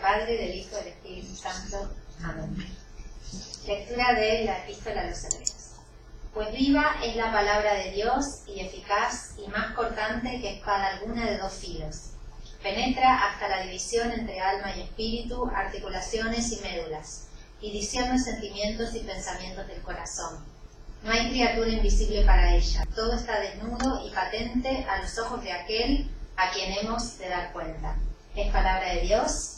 Padre, del Hijo y del Espíritu Santo. Amén. Lectura de la Epístola a los Hebreos. Pues viva es la palabra de Dios y eficaz y más cortante que espada alguna de dos filos. Penetra hasta la división entre alma y espíritu, articulaciones y médulas, y discierne sentimientos y pensamientos del corazón. No hay criatura invisible para ella. Todo está desnudo y patente a los ojos de aquel a quien hemos de dar cuenta. Es palabra de Dios.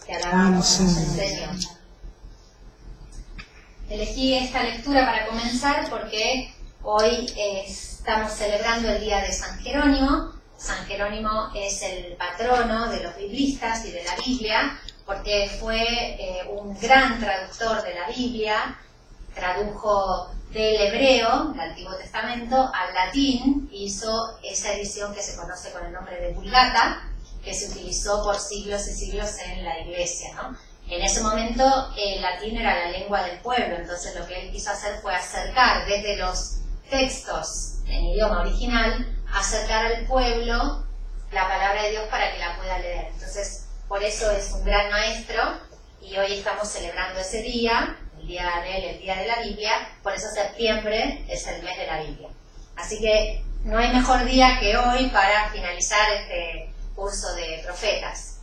Te alabamos, Señor. Elegí esta lectura para comenzar porque hoy estamos celebrando el día de San Jerónimo. San Jerónimo es el patrono de los biblistas y de la Biblia, porque fue un gran traductor de la Biblia. Tradujo del hebreo, del Antiguo Testamento, al latín, hizo esa edición que se conoce con el nombre de Vulgata, que se utilizó por siglos y siglos en la Iglesia, ¿no? En ese momento el latín era la lengua del pueblo, entonces lo que él quiso hacer fue acercar desde los textos en idioma original, acercar al pueblo la palabra de Dios para que la pueda leer. Entonces, por eso es un gran maestro y hoy estamos celebrando ese día, el día de él, el día de la Biblia, por eso septiembre es el mes de la Biblia. Así que no hay mejor día que hoy para finalizar este curso de profetas.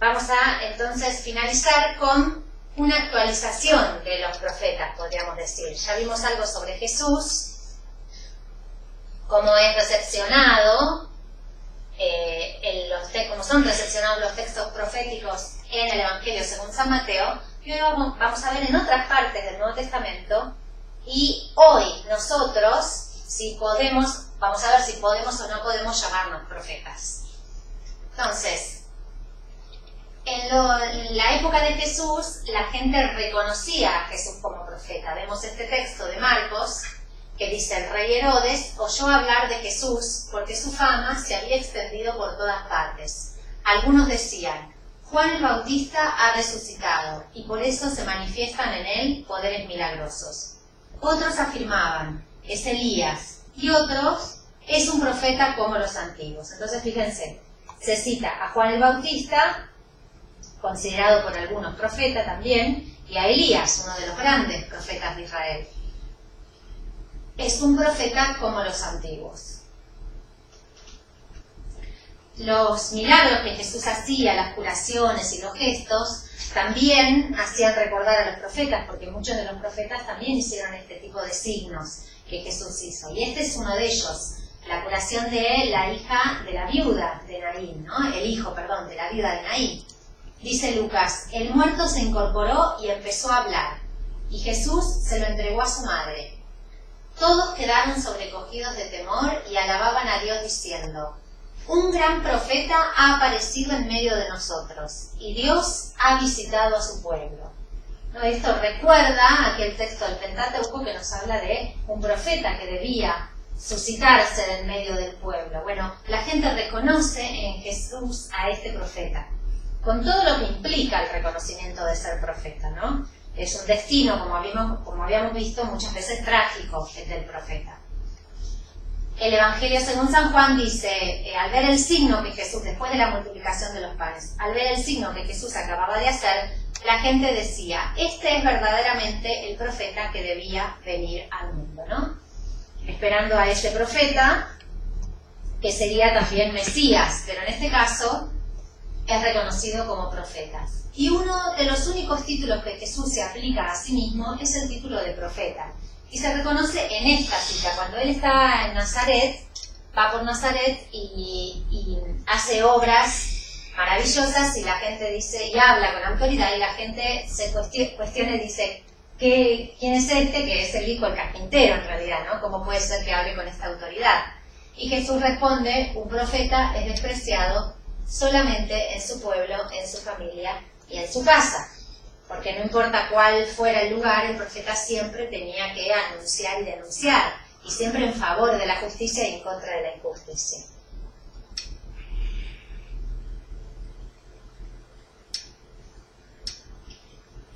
Vamos a entonces finalizar con una actualización de los profetas, podríamos decir. Ya vimos algo sobre Jesús, cómo es recepcionado, cómo son recepcionados los textos proféticos en el Evangelio según San Mateo, y hoy vamos a ver en otras partes del Nuevo Testamento, y hoy nosotros, si podemos, vamos a ver si podemos o no podemos llamarnos profetas. Entonces, en la época de Jesús, la gente reconocía a Jesús como profeta. Vemos este texto de Marcos, que dice: el rey Herodes oyó hablar de Jesús porque su fama se había extendido por todas partes. Algunos decían: Juan el Bautista ha resucitado, y por eso se manifiestan en él poderes milagrosos. Otros afirmaban: es Elías, y otros: es un profeta como los antiguos. Entonces fíjense, se cita a Juan el Bautista, considerado por algunos profeta también, y a Elías, uno de los grandes profetas de Israel. Es un profeta como los antiguos. Los milagros que Jesús hacía, las curaciones y los gestos, también hacían recordar a los profetas, porque muchos de los profetas también hicieron este tipo de signos que Jesús hizo. Y este es uno de ellos, la curación de la hija de la viuda de Naín, ¿no? El hijo, perdón, de la viuda de Naín. Dice Lucas: el muerto se incorporó y empezó a hablar, y Jesús se lo entregó a su madre. Todos quedaron sobrecogidos de temor y alababan a Dios diciendo: un gran profeta ha aparecido en medio de nosotros, y Dios ha visitado a su pueblo. ¿No? Esto recuerda aquel texto del Pentateuco que nos habla de un profeta que debía suscitarse en medio del pueblo. Bueno, la gente reconoce en Jesús a este profeta, con todo lo que implica el reconocimiento de ser profeta, ¿no? Es un destino, como habíamos visto, muchas veces trágico, el del profeta. El Evangelio según San Juan dice: al ver el signo que Jesús, después de la multiplicación de los panes, al ver el signo que Jesús acababa de hacer, la gente decía: este es verdaderamente el profeta que debía venir al mundo, ¿no? Esperando a ese profeta, que sería también Mesías, pero en este caso es reconocido como profeta. Y uno de los únicos títulos que Jesús se aplica a sí mismo es el título de profeta. Y se reconoce en esta cita, cuando él está en Nazaret, va por Nazaret y hace obras maravillosas, y la gente dice, y habla con autoridad, y la gente se cuestiona y dice: ¿quién es este? Que es el hijo del carpintero en realidad, ¿no? ¿Cómo puede ser que hable con esta autoridad? Y Jesús responde: un profeta es despreciado solamente en su pueblo, en su familia y en su casa. Porque no importa cuál fuera el lugar, el profeta siempre tenía que anunciar y denunciar, y siempre en favor de la justicia y en contra de la injusticia.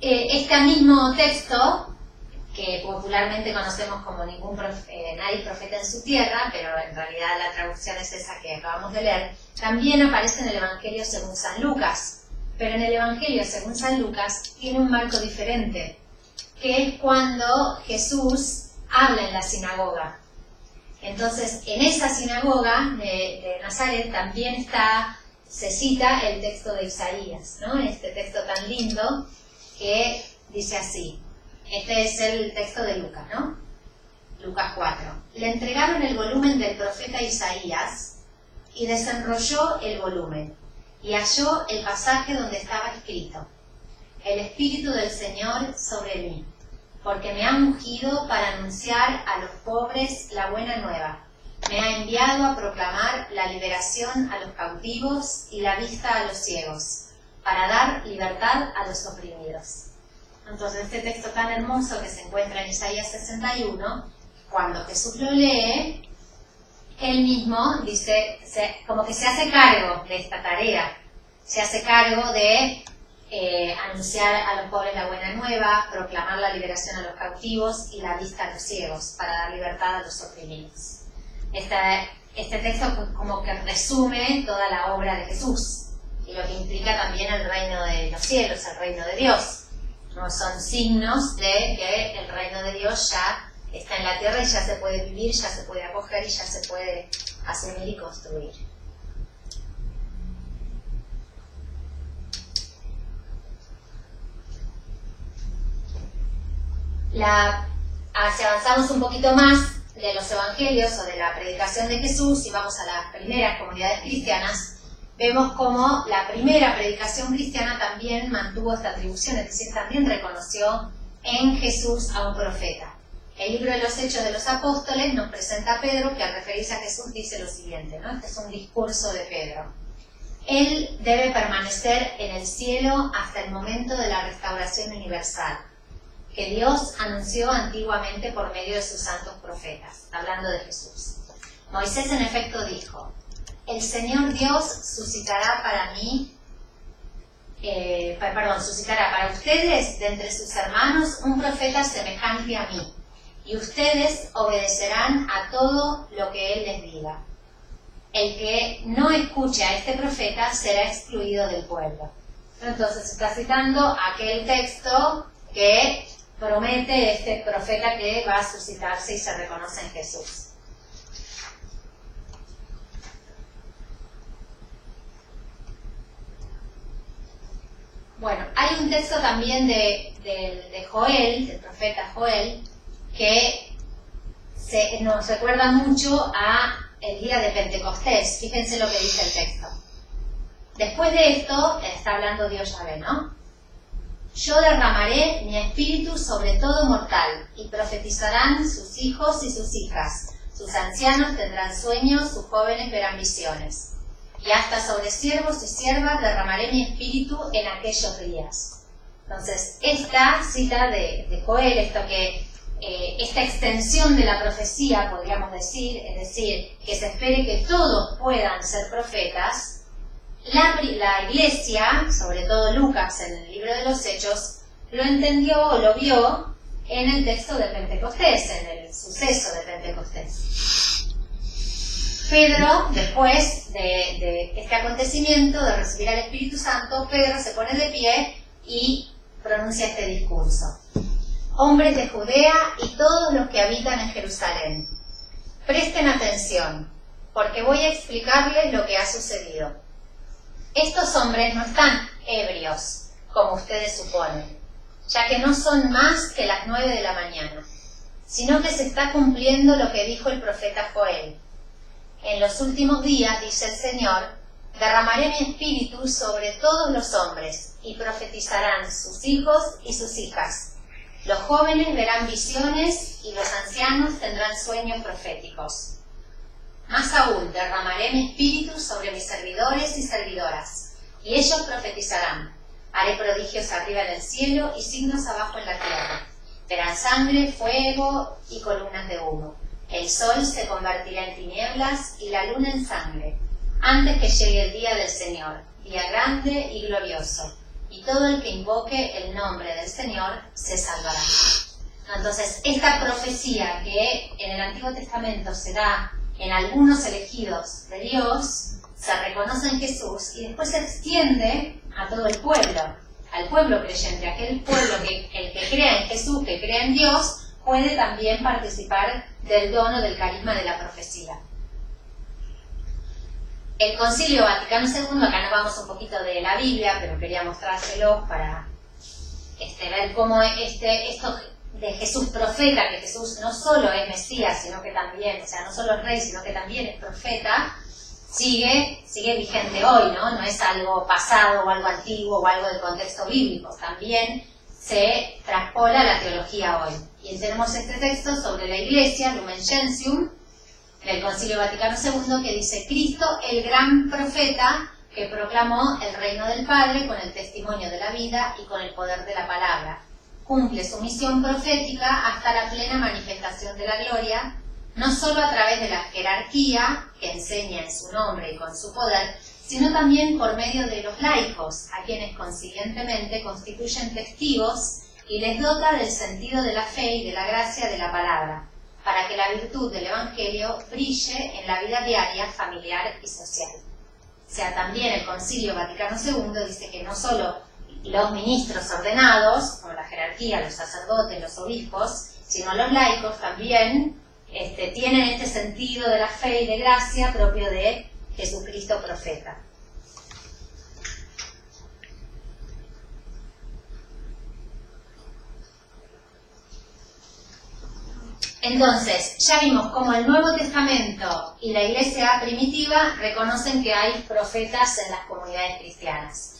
Este mismo texto, que popularmente conocemos como nadie profeta en su tierra, pero en realidad la traducción es esa que acabamos de leer, también aparece en el Evangelio según San Lucas. Pero en el Evangelio, según San Lucas, tiene un marco diferente, que es cuando Jesús habla en la sinagoga. Entonces, en esa sinagoga de Nazaret también se cita el texto de Isaías, ¿no? Este texto tan lindo que dice así. Este es el texto de Lucas, ¿no? Lucas 4. Le entregaron el volumen del profeta Isaías y desenrolló el volumen y halló el pasaje donde estaba escrito: El Espíritu del Señor sobre mí, porque me ha ungido para anunciar a los pobres la buena nueva. Me ha enviado a proclamar la liberación a los cautivos y la vista a los ciegos, para dar libertad a los oprimidos. Entonces, este texto tan hermoso que se encuentra en Isaías 61, cuando Jesús lo lee, él mismo dice, como que se hace cargo de esta tarea, se hace cargo de anunciar a los pobres la buena nueva, proclamar la liberación a los cautivos y la vista a los ciegos, para dar libertad a los oprimidos. Este texto como que resume toda la obra de Jesús y lo que implica también el reino de los cielos, el reino de Dios. ¿No? Son signos de que el reino de Dios ya está en la tierra y ya se puede vivir, ya se puede acoger y ya se puede asumir y construir. Si avanzamos un poquito más de los evangelios o de la predicación de Jesús y vamos a las primeras comunidades cristianas, vemos cómo la primera predicación cristiana también mantuvo esta atribución, es decir, también reconoció en Jesús a un profeta. El libro de los Hechos de los Apóstoles nos presenta a Pedro, que al referirse a Jesús dice lo siguiente, ¿no? Este es un discurso de Pedro. Él debe permanecer en el cielo hasta el momento de la restauración universal, que Dios anunció antiguamente por medio de sus santos profetas, hablando de Jesús. Moisés en efecto dijo: el Señor Dios suscitará suscitará para ustedes de entre sus hermanos un profeta semejante a mí, y ustedes obedecerán a todo lo que él les diga. El que no escuche a este profeta será excluido del pueblo. Entonces está citando aquel texto que promete este profeta que va a suscitarse y se reconoce en Jesús. Bueno, hay un texto también de Joel, del profeta Joel, que nos recuerda mucho a el día de Pentecostés. Fíjense lo que dice el texto. Después de esto, está hablando Dios Yahvé, ¿no? Yo derramaré mi espíritu sobre todo mortal, y profetizarán sus hijos y sus hijas. Sus ancianos tendrán sueños, sus jóvenes verán visiones. Y hasta sobre siervos y siervas derramaré mi espíritu en aquellos días. Entonces, esta cita de Joel, esta extensión de la profecía, podríamos decir, es decir, que se espere que todos puedan ser profetas, la Iglesia, sobre todo Lucas en el libro de los Hechos, lo entendió o lo vio en el texto de Pentecostés, en el suceso de Pentecostés. Pedro, después de este acontecimiento, de recibir al Espíritu Santo, Pedro se pone de pie y pronuncia este discurso. Hombres de Judea y todos los que habitan en Jerusalén, presten atención, porque voy a explicarles lo que ha sucedido. Estos hombres no están ebrios, como ustedes suponen, ya que no son más que las 9 de la mañana, sino que se está cumpliendo lo que dijo el profeta Joel. En los últimos días, dice el Señor, derramaré mi espíritu sobre todos los hombres, y profetizarán sus hijos y sus hijas. Los jóvenes verán visiones, y los ancianos tendrán sueños proféticos. Más aún, derramaré mi espíritu sobre mis servidores y servidoras, y ellos profetizarán. Haré prodigios arriba en el cielo y signos abajo en la tierra. Verán sangre, fuego y columnas de humo. El sol se convertirá en tinieblas y la luna en sangre, antes que llegue el día del Señor, día grande y glorioso, y todo el que invoque el nombre del Señor se salvará. Entonces, esta profecía que en el Antiguo Testamento se da en algunos elegidos de Dios, se reconoce en Jesús y después se extiende a todo el pueblo, al pueblo creyente, aquel pueblo que el que crea en Jesús, que crea en Dios, puede también participar del don o del carisma de la profecía. El Concilio Vaticano II, acá nos vamos un poquito de la Biblia, pero quería mostrárselos para ver cómo esto de Jesús profeta, que Jesús no solo es Mesías, sino que también, o sea, no solo es rey, sino que también es profeta, sigue vigente hoy, ¿no? No es algo pasado o algo antiguo o algo del contexto bíblico, también se traspola la teología hoy. Y tenemos este texto sobre la Iglesia, Lumen Gentium, del Concilio Vaticano II, que dice: Cristo, el gran profeta, que proclamó el reino del Padre con el testimonio de la vida y con el poder de la palabra, cumple su misión profética hasta la plena manifestación de la gloria, no solo a través de la jerarquía, que enseña en su nombre y con su poder, sino también por medio de los laicos, a quienes consiguientemente constituyen testigos y les dota del sentido de la fe y de la gracia de la palabra, para que la virtud del Evangelio brille en la vida diaria, familiar y social. O sea, también el Concilio Vaticano II dice que no solo los ministros ordenados, por la jerarquía, los sacerdotes, los obispos, sino los laicos también tienen este sentido de la fe y de gracia propio de Jesucristo profeta. Entonces, ya vimos cómo el Nuevo Testamento y la Iglesia primitiva reconocen que hay profetas en las comunidades cristianas.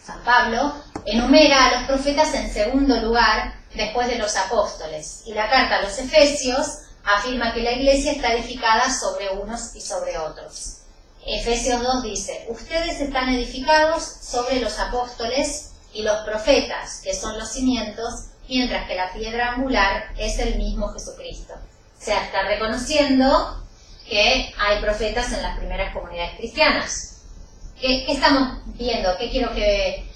San Pablo, enumera a los profetas en segundo lugar después de los apóstoles, y la carta a los Efesios afirma que la Iglesia está edificada sobre unos y sobre otros. Efesios 2 dice: ustedes están edificados sobre los apóstoles y los profetas, que son los cimientos, mientras que la piedra angular es el mismo Jesucristo. O sea, está reconociendo que hay profetas en las primeras comunidades cristianas. ¿Qué estamos viendo? ¿Qué quiero que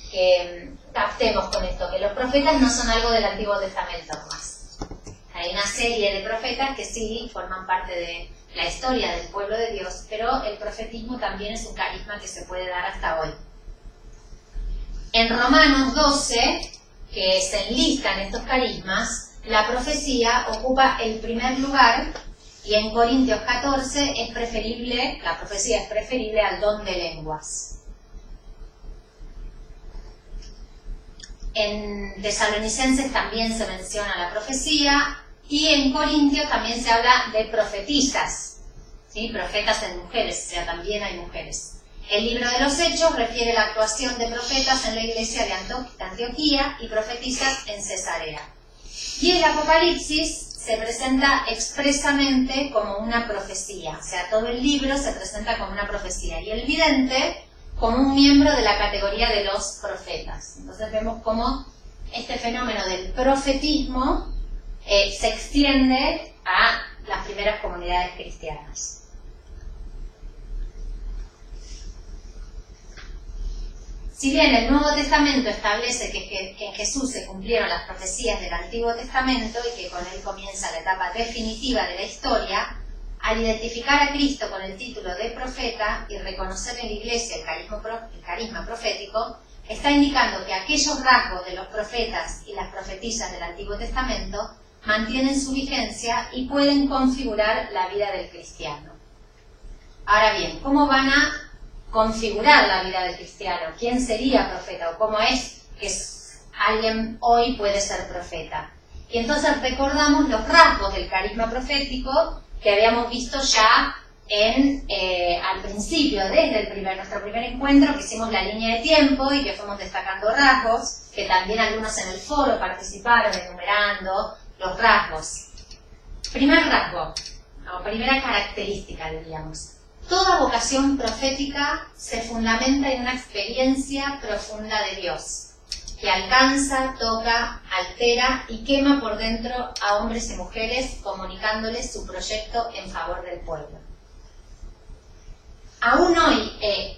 captemos con esto? Que los profetas no son algo del Antiguo Testamento más. Hay una serie de profetas que sí forman parte de la historia del pueblo de Dios, pero el profetismo también es un carisma que se puede dar hasta hoy. En Romanos 12, que se enlistan estos carismas, la profecía ocupa el primer lugar, y en Corintios 14 la profecía es preferible al don de lenguas. En Tesalonicenses también se menciona la profecía, y en Corintios también se habla de profetisas, ¿sí? Profetas en mujeres, o sea, también hay mujeres. El libro de los Hechos refiere la actuación de profetas en la iglesia de Antioquía y profetisas en Cesarea. Y el Apocalipsis se presenta expresamente como una profecía, o sea, todo el libro se presenta como una profecía, y el vidente como un miembro de la categoría de los profetas. Entonces vemos cómo este fenómeno del profetismo se extiende a las primeras comunidades cristianas. Si bien el Nuevo Testamento establece que en Jesús se cumplieron las profecías del Antiguo Testamento y que con él comienza la etapa definitiva de la historia, al identificar a Cristo con el título de profeta y reconocer en la Iglesia el carisma profético, está indicando que aquellos rasgos de los profetas y las profetisas del Antiguo Testamento mantienen su vigencia y pueden configurar la vida del cristiano. Ahora bien, ¿cómo van a configurar la vida del cristiano? ¿Quién sería profeta? ¿O cómo es que alguien hoy puede ser profeta? Y entonces recordamos los rasgos del carisma profético que habíamos visto ya al principio, desde nuestro primer encuentro, que hicimos la línea de tiempo y que fuimos destacando rasgos, que también algunos en el foro participaron enumerando los rasgos. Primer rasgo, o primera característica, diríamos. Toda vocación profética se fundamenta en una experiencia profunda de Dios, que alcanza, toca, altera y quema por dentro a hombres y mujeres, comunicándoles su proyecto en favor del pueblo. Aún hoy,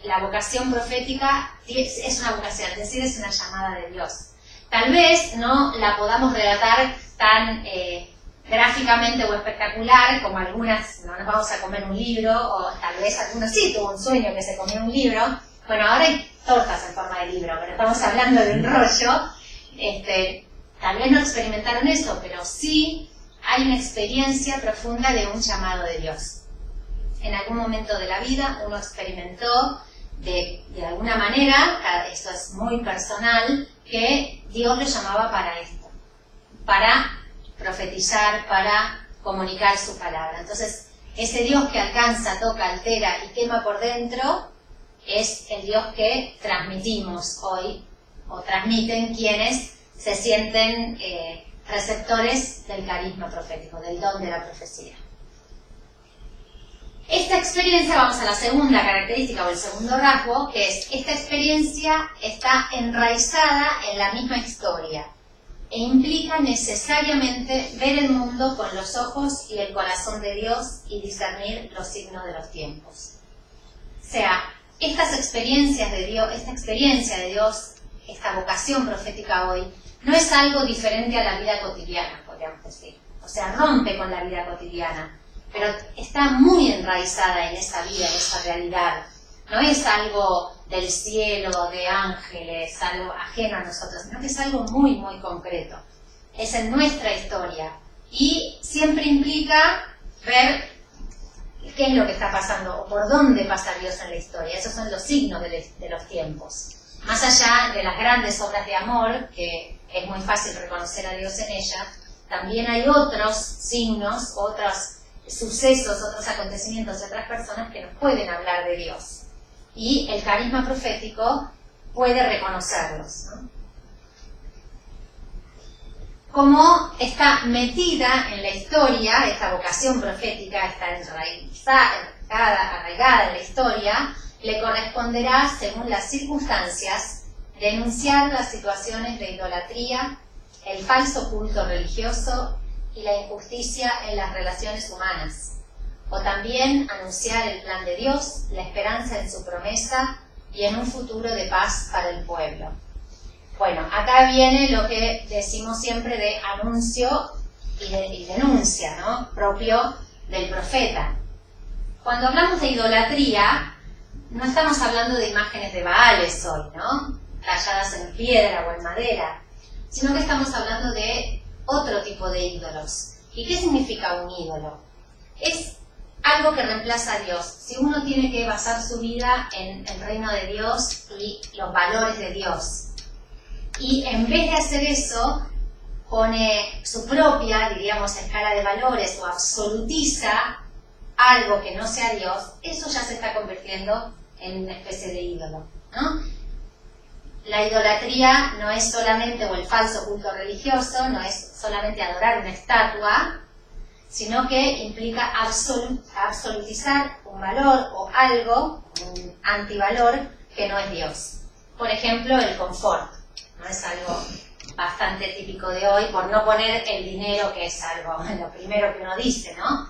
la vocación profética es una vocación, es decir, es una llamada de Dios. Tal vez no la podamos relatar tan gráficamente o espectacular, como algunas, no nos vamos a comer un libro, o tal vez algunos sí tuvo un sueño que se comió un libro. Bueno, ahora hay tortas en forma de libro, pero estamos hablando de un rollo. Tal vez no experimentaron eso, pero sí hay una experiencia profunda de un llamado de Dios. En algún momento de la vida uno experimentó de alguna manera, esto es muy personal, que Dios lo llamaba para esto, para profetizar, para comunicar su palabra. Entonces, ese Dios que alcanza, toca, altera y quema por dentro es el Dios que transmitimos hoy, o transmiten quienes se sienten receptores del carisma profético, del don de la profecía. Esta experiencia, vamos a la segunda característica o el segundo rasgo, que es esta experiencia está enraizada en la misma historia e implica necesariamente ver el mundo con los ojos y el corazón de Dios y discernir los signos de los tiempos. O sea, estas experiencias de Dios, esta experiencia de Dios, esta vocación profética hoy, no es algo diferente a la vida cotidiana, podríamos decir. O sea, rompe con la vida cotidiana, pero está muy enraizada en esa vida, en esa realidad. No es algo del cielo, de ángeles, algo ajeno a nosotros, sino que es algo muy, muy concreto. Es en nuestra historia. Y siempre implica ver qué es lo que está pasando, o por dónde pasa Dios en la historia. Esos son los signos de los tiempos. Más allá de las grandes obras de amor, que es muy fácil reconocer a Dios en ellas, también hay otros signos, otros sucesos, otros acontecimientos de otras personas que nos pueden hablar de Dios. Y el carisma profético puede reconocerlos, ¿no? Como está metida en la historia, esta vocación profética está arraigada en la historia, le corresponderá, según las circunstancias, denunciar las situaciones de idolatría, el falso culto religioso y la injusticia en las relaciones humanas, o también anunciar el plan de Dios, la esperanza en su promesa y en un futuro de paz para el pueblo. Bueno, acá viene lo que decimos siempre de anuncio y denuncia, ¿no? Propio del profeta. Cuando hablamos de idolatría, no estamos hablando de imágenes de Baales hoy, ¿no? Talladas en piedra o en madera, sino que estamos hablando de otro tipo de ídolos. ¿Y qué significa un ídolo? Es algo que reemplaza a Dios. Si uno tiene que basar su vida en el reino de Dios y los valores de Dios, y en vez de hacer eso, pone su propia, diríamos, escala de valores o absolutiza algo que no sea Dios, eso ya se está convirtiendo en una especie de ídolo, ¿no? La idolatría no es solamente, o el falso culto religioso, no es solamente adorar una estatua, sino que implica absolutizar un valor o algo, un antivalor, que no es Dios. Por ejemplo, el confort, ¿no? Es algo bastante típico de hoy, por no poner el dinero, que es algo, lo primero que uno dice, ¿no?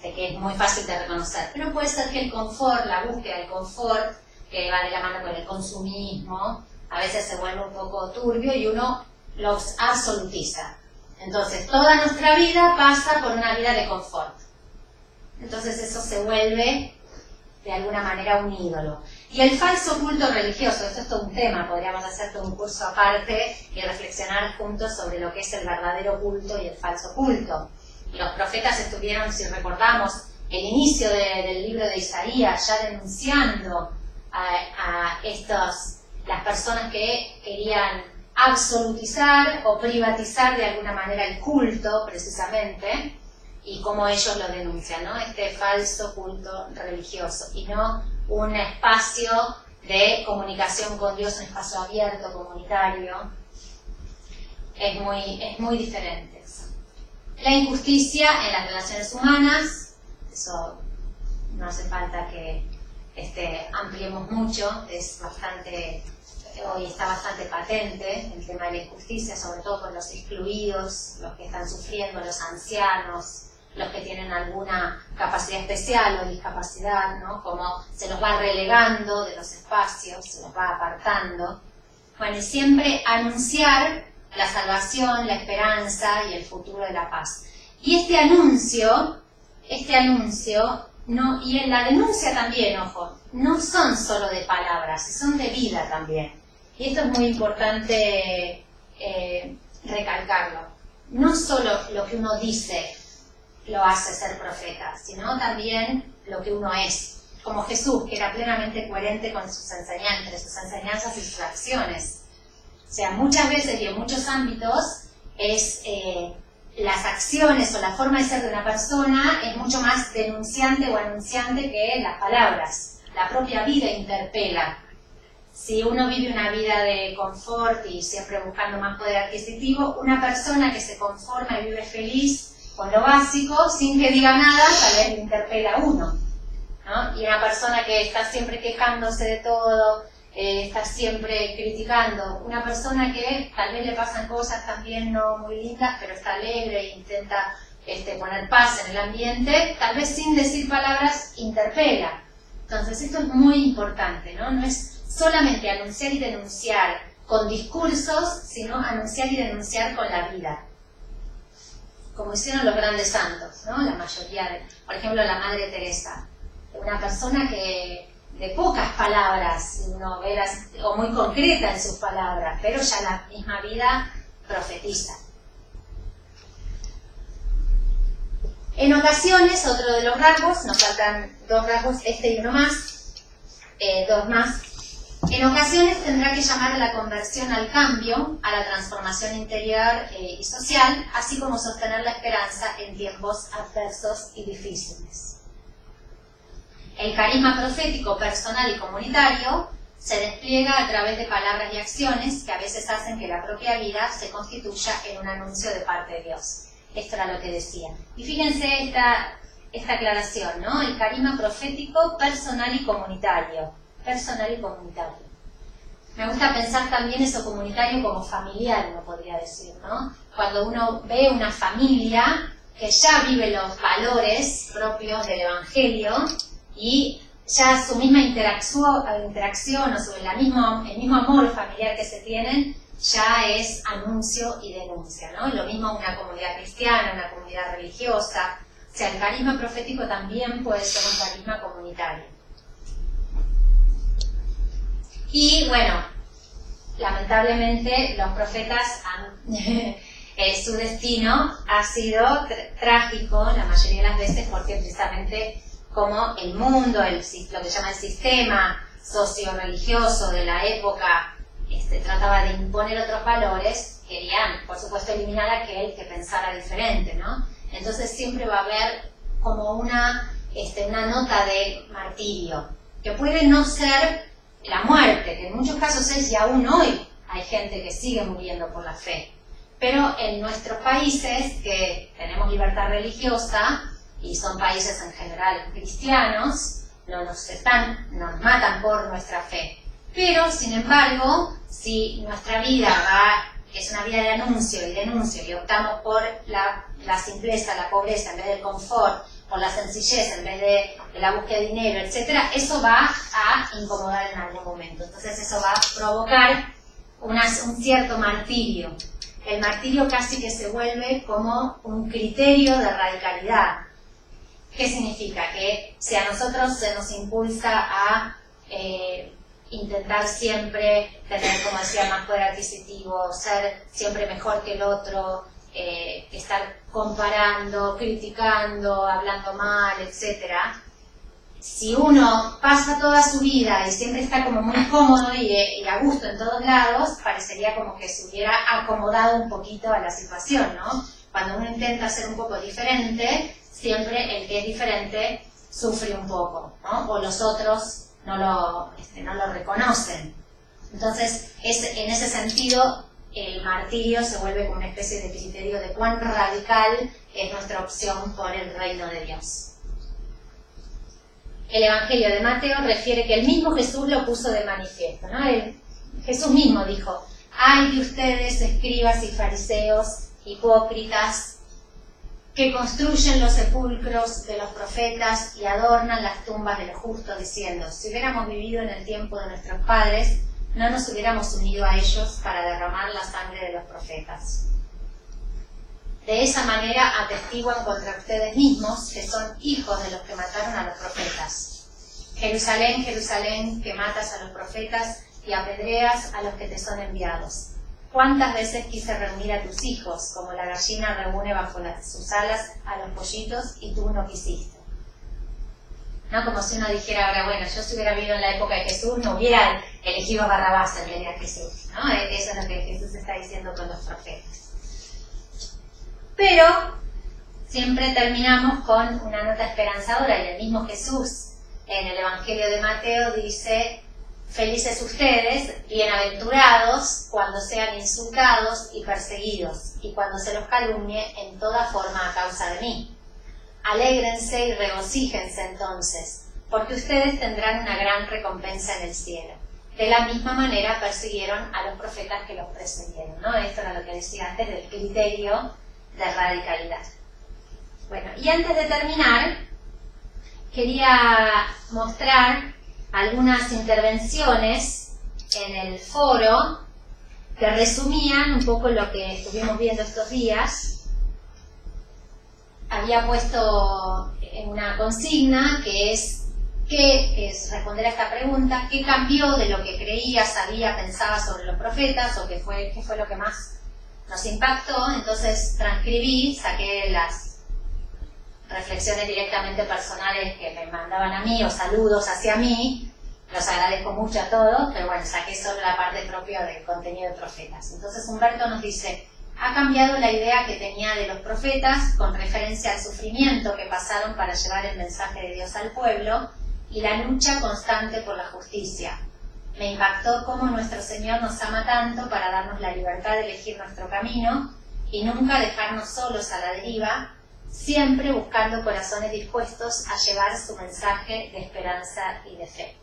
Que es muy fácil de reconocer. Pero puede ser que el confort, la búsqueda del confort, que va de la mano con el consumismo, a veces se vuelve un poco turbio y uno los absolutiza. Entonces, toda nuestra vida pasa por una vida de confort. Entonces, eso se vuelve, de alguna manera, un ídolo. Y el falso culto religioso, esto es todo un tema, podríamos hacer todo un curso aparte y reflexionar juntos sobre lo que es el verdadero culto y el falso culto. Los profetas estuvieron, si recordamos, el inicio del libro de Isaías, ya denunciando a las personas que querían absolutizar o privatizar de alguna manera el culto, precisamente, y cómo ellos lo denuncian, ¿no? Este falso culto religioso, y no un espacio de comunicación con Dios, un espacio abierto, comunitario. Es muy diferente eso. La injusticia en las relaciones humanas, eso no hace falta que ampliemos mucho, hoy está bastante patente el tema de la injusticia, sobre todo por los excluidos, los que están sufriendo, los ancianos, los que tienen alguna capacidad especial o discapacidad, ¿no? Como se los va relegando de los espacios, se los va apartando. Bueno, y siempre anunciar la salvación, la esperanza y el futuro de la paz. Y este anuncio, no, y en la denuncia también, ojo, no son solo de palabras, son de vida también. Y esto es muy importante recalcarlo. No solo lo que uno dice lo hace ser profeta, sino también lo que uno es. Como Jesús, que era plenamente coherente con sus enseñanzas y sus acciones. O sea, muchas veces y en muchos ámbitos es las acciones o la forma de ser de una persona es mucho más denunciante o anunciante que las palabras. La propia vida interpela. Si uno vive una vida de confort y siempre buscando más poder adquisitivo, una persona que se conforma y vive feliz con lo básico, sin que diga nada, tal vez le interpela a uno, ¿no? Y una persona que está siempre quejándose de todo, está siempre criticando, una persona que tal vez le pasan cosas también no muy lindas, pero está alegre e intenta poner paz en el ambiente, tal vez sin decir palabras, interpela. Entonces esto es muy importante, ¿no? No es solamente anunciar y denunciar con discursos, sino anunciar y denunciar con la vida. Como hicieron los grandes santos, ¿no? La mayoría por ejemplo, la Madre Teresa. Una persona que de pocas palabras, uno ve o muy concreta en sus palabras, pero ya la misma vida profetiza. En ocasiones, otro de los rasgos, nos faltan 2 rasgos, este y uno más, 2 más. En ocasiones tendrá que llamar a la conversión al cambio, a la transformación interior y social, así como sostener la esperanza en tiempos adversos y difíciles. El carisma profético personal y comunitario se despliega a través de palabras y acciones que a veces hacen que la propia vida se constituya en un anuncio de parte de Dios. Esto era lo que decía. Y fíjense esta aclaración, ¿no? El carisma profético personal y comunitario. Personal y comunitario. Me gusta pensar también eso comunitario como familiar, uno podría decir, ¿no? Cuando uno ve una familia que ya vive los valores propios del Evangelio y ya su misma interacción o sobre el mismo amor familiar que se tienen, ya es anuncio y denuncia, ¿no? Lo mismo una comunidad cristiana, una comunidad religiosa. O sea, el carisma profético también puede ser un carisma comunitario. Y bueno, lamentablemente los profetas su destino ha sido trágico la mayoría de las veces porque precisamente como el mundo, lo que llama el sistema socio-religioso de la época trataba de imponer otros valores, querían por supuesto eliminar a aquel que pensara diferente, ¿no? Entonces siempre va a haber como una nota de martirio, que puede no ser la muerte, que en muchos casos es y aún hoy hay gente que sigue muriendo por la fe. Pero en nuestros países, que tenemos libertad religiosa, y son países en general cristianos, no nos matan por nuestra fe. Pero, sin embargo, si nuestra vida es una vida de anuncio y denuncio, y optamos por la simpleza, la pobreza en vez del confort, por la sencillez en vez de la búsqueda de dinero, etc., eso va a incomodar en algún momento. Entonces eso va a provocar un cierto martirio. El martirio casi que se vuelve como un criterio de radicalidad. ¿Qué significa? Que si a nosotros se nos impulsa a intentar siempre tener, como decía, más poder adquisitivo, ser siempre mejor que el otro, estar comparando, criticando, hablando mal, etc. Si uno pasa toda su vida y siempre está como muy cómodo y a gusto en todos lados, parecería como que se hubiera acomodado un poquito a la situación, ¿no? Cuando uno intenta ser un poco diferente, siempre el que es diferente sufre un poco, ¿no? O los otros no lo reconocen. Entonces, en ese sentido, el martirio se vuelve como una especie de criterio de cuán radical es nuestra opción por el reino de Dios. El Evangelio de Mateo refiere que el mismo Jesús lo puso de manifiesto, ¿no? Jesús mismo dijo: «Ay de ustedes, escribas y fariseos, hipócritas, que construyen los sepulcros de los profetas y adornan las tumbas de los justos, diciendo: si hubiéramos vivido en el tiempo de nuestros padres, no nos hubiéramos unido a ellos para derramar la sangre de los profetas». De esa manera atestiguan contra ustedes mismos que son hijos de los que mataron a los profetas. Jerusalén, Jerusalén, que matas a los profetas y apedreas a los que te son enviados. ¿Cuántas veces quise reunir a tus hijos, como la gallina reúne bajo sus alas a los pollitos, y tú no quisiste? No como si uno dijera ahora, bueno, yo si hubiera vivido en la época de Jesús, no hubiera elegido a Barrabás en vez de a Jesús, ¿no? Eso es lo que Jesús está diciendo con los profetas. Pero siempre terminamos con una nota esperanzadora, y el mismo Jesús en el Evangelio de Mateo dice: felices ustedes, bienaventurados, cuando sean insultados y perseguidos, y cuando se los calumnie en toda forma a causa de mí. Alégrense y regocíjense entonces, porque ustedes tendrán una gran recompensa en el cielo. De la misma manera persiguieron a los profetas que los precedieron, ¿no? Esto era lo que decía antes del criterio de radicalidad. Bueno, y antes de terminar, quería mostrar algunas intervenciones en el foro que resumían un poco lo que estuvimos viendo estos días. Había puesto una consigna que es responder a esta pregunta: ¿qué cambió de lo que creía, sabía, pensaba sobre los profetas? ¿O qué fue lo que más nos impactó? Entonces transcribí, saqué las reflexiones directamente personales que me mandaban a mí, o saludos hacia mí. Los agradezco mucho a todos, pero bueno, saqué solo la parte propia del contenido de profetas. Entonces Humberto nos dice: ha cambiado la idea que tenía de los profetas con referencia al sufrimiento que pasaron para llevar el mensaje de Dios al pueblo y la lucha constante por la justicia. Me impactó cómo nuestro Señor nos ama tanto para darnos la libertad de elegir nuestro camino y nunca dejarnos solos a la deriva, siempre buscando corazones dispuestos a llevar su mensaje de esperanza y de fe.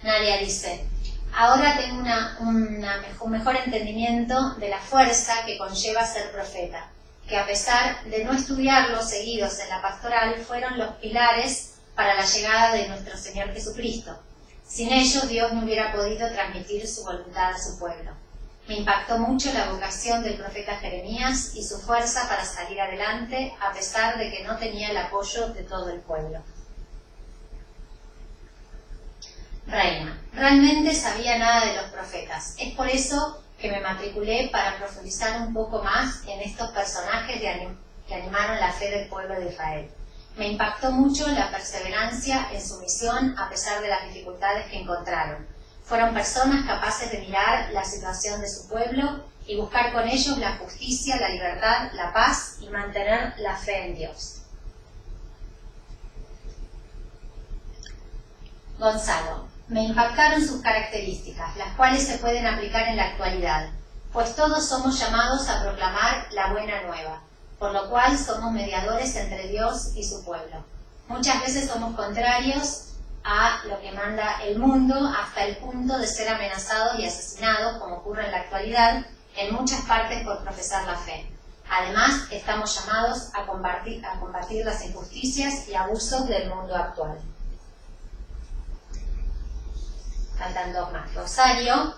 Nadia dice: ahora tengo un mejor entendimiento de la fuerza que conlleva ser profeta, que a pesar de no estudiarlos seguidos en la pastoral, fueron los pilares para la llegada de nuestro Señor Jesucristo. Sin ellos, Dios no hubiera podido transmitir su voluntad a su pueblo. Me impactó mucho la vocación del profeta Jeremías y su fuerza para salir adelante, a pesar de que no tenía el apoyo de todo el pueblo. Reina: realmente sabía nada de los profetas. Es por eso que me matriculé, para profundizar un poco más en estos personajes que animaron la fe del pueblo de Israel. Me impactó mucho la perseverancia en su misión a pesar de las dificultades que encontraron. Fueron personas capaces de mirar la situación de su pueblo y buscar con ellos la justicia, la libertad, la paz y mantener la fe en Dios. Gonzalo: me impactaron sus características, las cuales se pueden aplicar en la actualidad, pues todos somos llamados a proclamar la buena nueva, por lo cual somos mediadores entre Dios y su pueblo. Muchas veces somos contrarios a lo que manda el mundo, hasta el punto de ser amenazados y asesinados, como ocurre en la actualidad, en muchas partes por profesar la fe. Además, estamos llamados a combatir las injusticias y abusos del mundo actual. Faltan dos más. Rosario: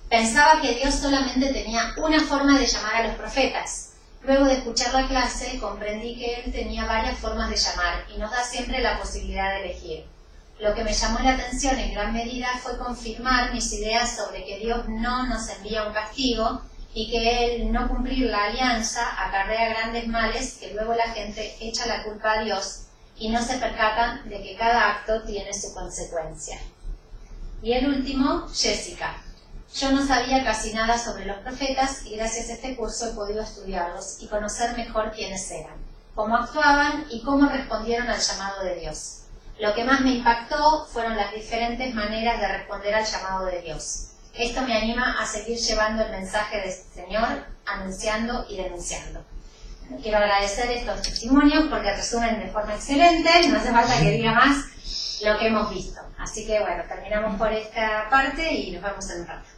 pensaba que Dios solamente tenía una forma de llamar a los profetas. Luego de escuchar la clase, comprendí que Él tenía varias formas de llamar y nos da siempre la posibilidad de elegir. Lo que me llamó la atención en gran medida fue confirmar mis ideas sobre que Dios no nos envía un castigo y que el no cumplir la alianza acarrea grandes males que luego la gente echa la culpa a Dios y no se percatan de que cada acto tiene su consecuencia. Y el último, Jessica: yo no sabía casi nada sobre los profetas y gracias a este curso he podido estudiarlos y conocer mejor quiénes eran, cómo actuaban y cómo respondieron al llamado de Dios. Lo que más me impactó fueron las diferentes maneras de responder al llamado de Dios. Esto me anima a seguir llevando el mensaje del Señor, anunciando y denunciando. Quiero agradecer estos testimonios porque resumen de forma excelente, no hace falta que diga más lo que hemos visto. Así que bueno, terminamos por esta parte y nos vemos en un rato.